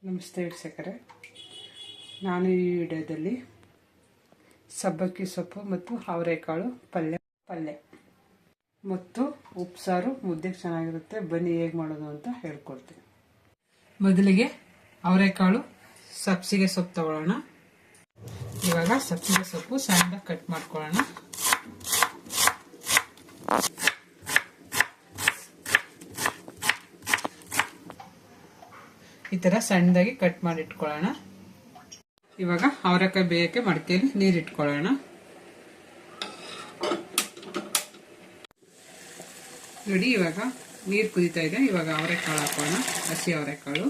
ನಮಸ್ತೆ ವೀಕ್ಷಕರೇ, ನಾನು ಈ ವಿಡಿಯೋದಲ್ಲಿ ಸಬ್ಬಕ್ಕಿ ಸೊಪ್ಪು ಮತ್ತು ಅವರೆಕಾಳು ಪಲ್ಯ ಮತ್ತು ಉಪ್ಸಾರು ಮುದ್ದೆಗೆ ಚೆನ್ನಾಗಿರುತ್ತೆ. ಬನ್ನಿ ಹೇಗೆ ಮಾಡೋದು ಅಂತ ಹೇಳ್ಕೊಡ್ತೀನಿ. ಮೊದಲಿಗೆ ಅವರೆಕಾಳು ಸಬ್ಸಿಗೆ ಸೊಪ್ಪು ತಗೊಳ್ಳೋಣ. ಇವಾಗ ಸಬ್ಸಿಗೆ ಸೊಪ್ಪು ಸಣ್ಣದಾಗಿ ಕಟ್ ಮಾಡ್ಕೊಳ್ಳೋಣ. ಈ ತರ ಸಣ್ಣದಾಗಿ ಕಟ್ ಮಾಡಿ ಇಟ್ಕೊಳ್ಳೋಣ. ಇವಾಗ ಅವರೆಕಾಯಿ ಬೇಯಕ್ಕೆ ಮಡಕೆಯಲ್ಲಿ ನೀರು ಇಟ್ಕೊಳ್ಳೋಣ. ನೋಡಿ, ಇವಾಗ ನೀರು ಕುದೀತಾ ಇದೆ. ಇವಾಗ ಅವರೆಕಾಳು ಹಾಕೋಣ. ಹಸಿ ಅವರೆಕಾಳು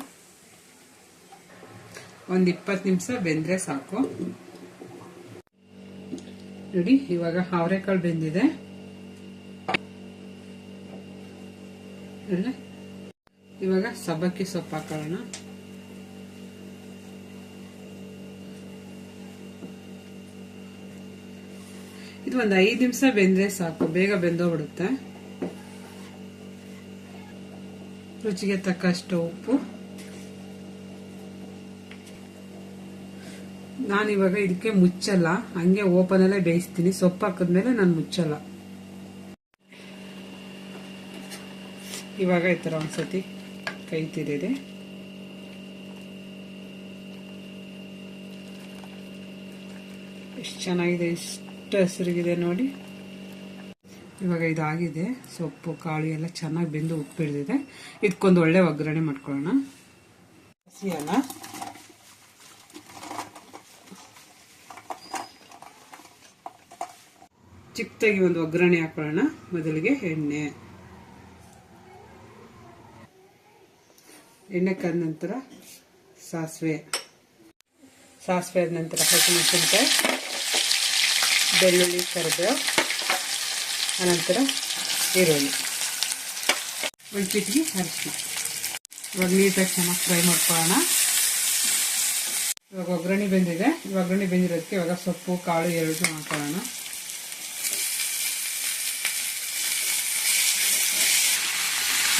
ಒಂದು 20 ನಿಮಿಷ ಬೆಂದ್ರೆ ಸಾಕು. ನೋಡಿ, ಇವಾಗ ಅವರೆಕಾಳು ಬೆಂದಿದೆ. ಇವಾಗ ಸಬ್ಬಕ್ಕಿ ಸೊಪ್ಪು ಹಾಕೋಣ. ಇದು ಒಂದು 5 ನಿಮಿಷ ಬೆಂದ್ರೆ ಸಾಕು, ಬೇಗ ಬೆಂದೋಗ್ಬಿಡುತ್ತೆ. ರುಚಿಗೆ ತಕ್ಕಷ್ಟು ಉಪ್ಪು. ನಾನಿವಾಗ ಇದಕ್ಕೆ ಮುಚ್ಚಲ್ಲ, ಹಂಗೆ ಓಪನ್ ಅಲ್ಲೇ ಬೇಯಿಸ್ತೀನಿ. ಸೊಪ್ಪು ಹಾಕಿದ್ಮೇಲೆ ನಾನು ಮುಚ್ಚಲ್ಲ. ಇವಾಗ ಈ ತರ ಒಂದ್ಸತಿ ಕೈ ತಿರಿದೆ. ಎಷ್ಟು ಚೆನ್ನಾಗಿದೆ, ಎಷ್ಟು ಹಸಿರಿಗಿದೆ ನೋಡಿ. ಇವಾಗ ಇದಾಗಿದೆ. ಸೊಪ್ಪು ಕಾಳು ಎಲ್ಲ ಚೆನ್ನಾಗಿ ಬೆಂದು ಉಪ್ಪಿಡ್ದಿದೆ. ಇದಕ್ಕೊಂದು ಒಳ್ಳೆ ಒಗ್ಗರಣೆ ಮಾಡ್ಕೊಳ್ಳೋಣ. ಹಸಿ ಅಲ್ಲ, ಚಿಕ್ಕದಾಗಿ ಒಂದು ಒಗ್ಗರಣೆ ಹಾಕೊಳ್ಳೋಣ. ಮೊದಲಿಗೆ ಎಣ್ಣೆ ಕಾದ ನಂತರ ಸಾಸಿವೆ ಆದ ನಂತರ ಹಸಿಮೆಣಸಿನಕಾಯಿ, ಬೆಳ್ಳುಳ್ಳಿ, ಕರಿಬೇವು, ಅನಂತರ ಈರುಳ್ಳಿ, ಒಂದು ಚಿಟಿಕೆ ಅರಿಶಿನ. ಇವಾಗ ನೀಟಾಗಿ ಚೆನ್ನಾಗಿ ಫ್ರೈ ಮಾಡ್ಕೊಳ್ಳೋಣ. ಇವಾಗ ಒಗ್ಗರಣೆ ಬೆಂದಿದೆ. ಒಗ್ಗರಣೆ ಬೆಂದಿರೋದಕ್ಕೆ ಇವಾಗ ಸೊಪ್ಪು ಕಾಳು ಎರಡು ಹಾಕೊಳ್ಳೋಣ.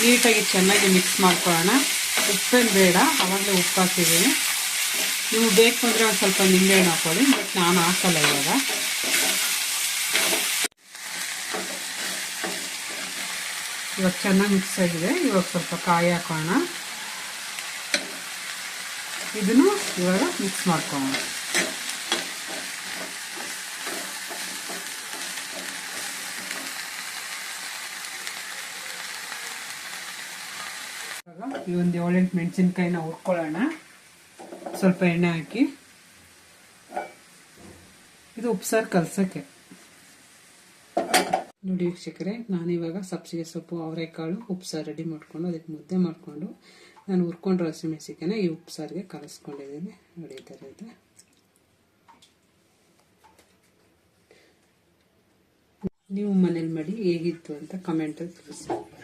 ನೀಟಾಗಿ ಚೆನ್ನಾಗಿ ಮಿಕ್ಸ್ ಮಾಡ್ಕೊಳ್ಳೋಣ. ಉಪ್ಪೇನು ಬೇಡ, ಅವಾಗಲೇ ಉಪ್ಪು ಹಾಕಿದ್ದೀನಿ. ನೀವು ಬೇಕು ಅಂದರೆ ಒಂದು ಸ್ವಲ್ಪ ನಿಂಬೆಹಣ್ಣು ಹಾಕೊಳ್ಳಿ, ಬಟ್ ನಾನು ಹಾಕಲ್ಲ. ಇವಾಗ ಚೆನ್ನಾಗಿ ಮಿಕ್ಸ್ ಆಗಿದೆ. ಇವಾಗ ಸ್ವಲ್ಪ ಕಾಯಿ ಹಾಕೋಣ. ಇದನ್ನು ಇವಾಗ ಮಿಕ್ಸ್ ಮಾಡ್ಕೊಳ್ಳೋಣ. ಈ ಒಂದು 7-8 ಮೆಣಸಿನ್ಕಾಯಿನ ಹುರ್ಕೊಳ್ಳೋಣ. ಸ್ವಲ್ಪ ಎಣ್ಣೆ ಹಾಕಿ. ಇದು ಉಪ್ಸಾರು ಕಲ್ಸಕ್ಕೆ. ನೋಡಿ ವೀಕ್ಷಕರೇ, ನಾನಿವಾಗ ಸಬ್ಸಿಗೆ ಸೊಪ್ಪು ಅವರೆಕಾಳು ಉಪ್ಸಾರು ರೆಡಿ ಮಾಡ್ಕೊಂಡು ಅದಕ್ಕೆ ಮುದ್ದೆ ಮಾಡಿಕೊಂಡು ನಾನು ಹುರ್ಕೊಂಡ್ರೆ ಹಸಿಮೆಣಸಿನಕಾಯಿನ ಈ ಉಪ್ಸಾರಿಗೆ ಕಲಸ್ಕೊಂಡಿದ್ದೀನಿ. ನೋಡಿ, ಈ ಥರ ಇದೆ. ನೀವು ಮನೇಲಿ ಮಾಡಿ ಹೇಗಿತ್ತು ಅಂತ ಕಮೆಂಟಲ್ಲಿ ತಿಳಿಸಿ.